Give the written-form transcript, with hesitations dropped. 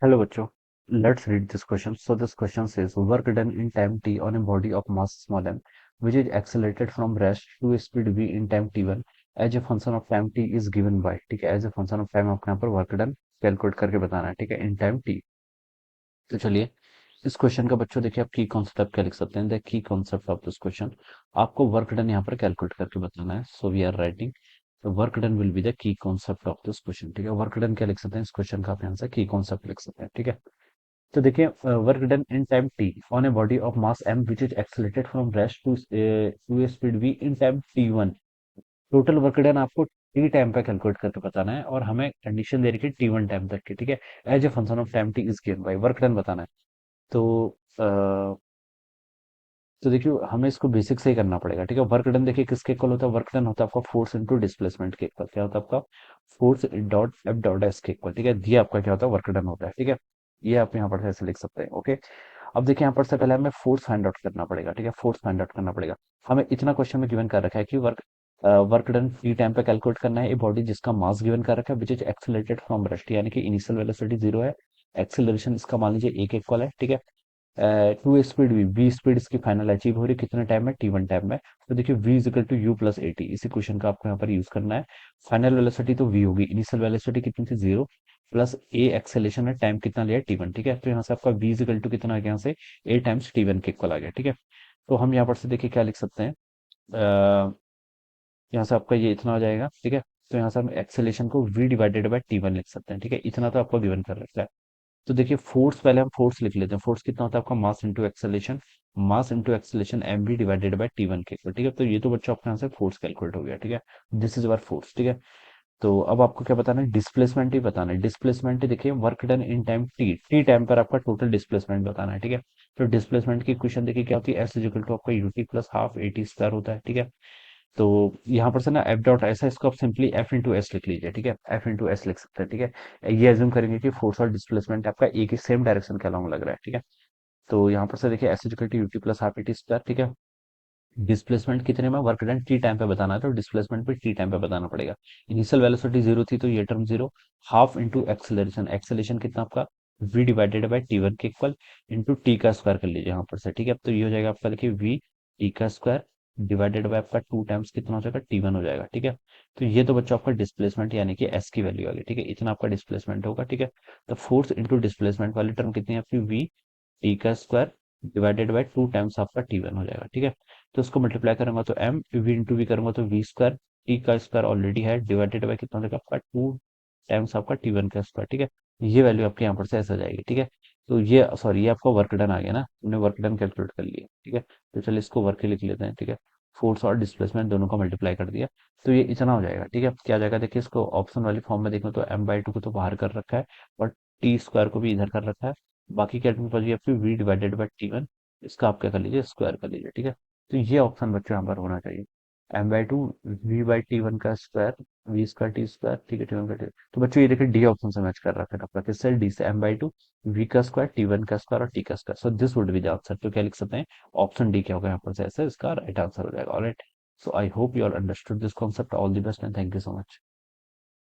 Hello, bachcho. Let's read this question. So this question says, work done in time t on a body of mass small m, which is accelerated from rest to speed v in time t1 as a function of time t is given by, ठीक है, as a function of time आपको यहाँ पर work done calculate करके बताना है, ठीक है, इन टाइम t। तो चलिए इस क्वेश्चन का बच्चों देखिए आप की कॉन्सेप्ट क्या लिख सकते हैं, the key concept of this question. आपको वर्क डन यहाँ पर कैलकुलेट करके बताना है, so we are writing work done will be the key concept of this question, ठीक है। वर्क डन क्या लिख सकते हैं इस क्वेश्चन का, आप यहाँ से की कॉन्सेप्ट लिख सकते हैं, ठीक है। तो देखिए work done in time T on a body of mass M which is accelerated from rest to a speed V in time T one. Total work done आपको टी टाइम पे कैलकुलेट करके बताना है और हमें कंडीशन दे रखी है T one time तक की, ठीक है। As a function of time T is given by work done बताना है। तो अ, तो देखिए हमें इसको बेसिक से ही करना पड़ेगा, ठीक है। वर्क डन देखिए किसके इक्वल होता है, वर्क डन होता है आपका फोर्स इनटू डिस्प्लेसमेंट के इक्वल। क्या होता है आपका force dot F dot S के इक्वल, ठीक है। ये आपका क्या होता है वर्क डन होता है, ठीक है। ये आप यहाँ पर ऐसे लिख सकते हैं, ओके। अब देखिए यहाँ पर से पहले हमें फोर्स फाइंड आउट करना पड़ेगा, ठीक है। फोर्स फाइंड आउट करना पड़ेगा। हमें इतना क्वेश्चन में गिवन कर रखा है कि वर्क डन फ्री टाइम पे कैलकुलेट करना है, ए बॉडी जिसका मास गिवन कर रखा है which is accelerated from rest, यानी कि इनिशियल वेलोसिटी जीरो है, एक्सेलरेशन इसका मान लीजिए एक इक्वल है, ठीक है। टू स्पीड वी स्पीड इसकी फाइनल अचीव हो रही है कितने टाइम में, टी वन टाइम में। तो देखिए v equal to U plus A T, इसी क्वेश्चन का आपको यहाँ पर यूज करना है। फाइनल वेलोसिटी तो v होगी, इनिशियल वेलोसिटी कितनी थी जीरो, प्लस ए एक्सेलेरेशन है, टाइम कितना लिया टी वन, ठीक है। तो यहाँ से आपका v इजिकल टू कितना आ गया, यहाँ से ए टाइम्स टी वन के इक्वल आ गया, ठीक है। तो हम यहाँ पर से देखिए क्या लिख सकते हैं, यहाँ से आपका ये इतना हो जाएगा, ठीक है। तो यहाँ से हम एक्सेलेरेशन को v divided by T one लिख सकते हैं, ठीक है। इतना तो आपको गिवन कर रखा है। तो देखिए फोर्स पहले हम फोर्स लिख लेते हैं। फोर्स कितना होता है आपका mass into acceleration, mass into acceleration M B divided by T one के इक्वल, ठीक है। तो ये तो बच्चों आपके यहाँ से फोर्स कैलकुलेट हो गया, ठीक है। दिस इज अवर फोर्स, ठीक है। तो अब आपको क्या बताना है, डिस्प्लेसमेंट ही बताना है। डिस्प्लेसमेंट देखिए work done in time T, T time पर आपका टोटल डिस्प्लेसमेंट बताना है, ठीक है। तो डिस्प्लेसमेंट की इक्वेशन देखिए क्या होती है, एस इक्वल टू आपका UT plus half A T square होता है, ठीक है। तो यहाँ पर से ना एफ डॉट ऐसा, इसको आप सिंपली एफ इंटू एस लिख लीजिए, ठीक है। एफ इंटू एस लिख सकते हैं, ठीक है। ये एज्यूम करेंगे कि फोर्स और डिस्प्लेसमेंट आपका एक ही सेम डायरेक्शन के अलॉन्ग लग रहा है, ठीक है। तो यहाँ पर से देखिए S equal to UT plus half A T square, ठीक है। डिस्प्लेसमेंट कितने में, वर्क डन टी टाइम पे बताना है, तो डिस्प्लेसमेंट भी टी टाइम पे बताना पड़ेगा। इनिशियल वेलोसिटी जीरो थी तो ये term zero, half into acceleration, acceleration कितना आपका v divided by T one के इक्वल इंटू टी का स्क्वायर कर लीजिए यहाँ पर से, ठीक है। तो ये हो जाएगा आपका देखिए v टी का स्क्वायर डिवाइडेड बाय आपका टू टाइम्स कितना हो जाएगा टी वन हो जाएगा, ठीक है। तो ये तो बच्चों आपका डिस्प्लेसमेंट यानी कि s की वैल्यू आ गई, ठीक है। इतना आपका डिस्प्लेसमेंट होगा, ठीक है। तो फोर्स इंटू डिस्प्लेसमेंट वाली टर्म कितनी है आपकी, v टी का square divided by two times आपका टी वन हो जाएगा, ठीक है। तो इसको मल्टीप्लाई करूंगा तो एम वी इंटू वी करूंगा तो वी स्क्वायर, टी का स्क्वायर ऑलरेडी है डिवाइडेड बाय कितना हो जाएगा आपका टू टाइम्स आपका टी वन का स्क्वायर, ठीक है। ये वैल्यू आपके यहाँ पर से ऐसे आ जाएगी, ठीक है। तो ये सॉरी ये आपका वर्क डन आ गया ना, हमने वर्क डन कैलकुलेट कर लिया, ठीक है। तो चलिए इसको वर्क लिख लेते हैं, ठीक है। फोर्स और डिस्प्लेसमेंट दोनों का मल्टीप्लाई कर दिया, तो ये इतना हो जाएगा, ठीक है। क्या आ जाएगा देखिए, इसको ऑप्शन वाली फॉर्म में देखो तो एम बाई टू को तो बाहर कर रखा है और टी स्क्वायर को भी इधर कर रखा है। बाकी क्या टर्म बची आपकी V divided by T one, इसका आप क्या कर लीजिए स्क्वायर कर लीजिए, ठीक है। तो ये ऑप्शन बच्चों यहाँ पर होना चाहिए, M by two V by T one का square, V square T square, ठीक है, टी वन का टी। तो बच्चों ये देखिए डी ऑप्शन से मैच कर रहा है आपका, किससे, डी से, एम बाई टू वी का स्क्वायर टी वन का स्क्वायर और टी का square. So this would be the answer. तो क्या लिख सकते हैं, ऑप्शन डी क्या होगा यहाँ पर से, ऐसे इसका राइट आंसर हो जाएगा, alright. So I hope you all understood this concept, all the best and thank you so much.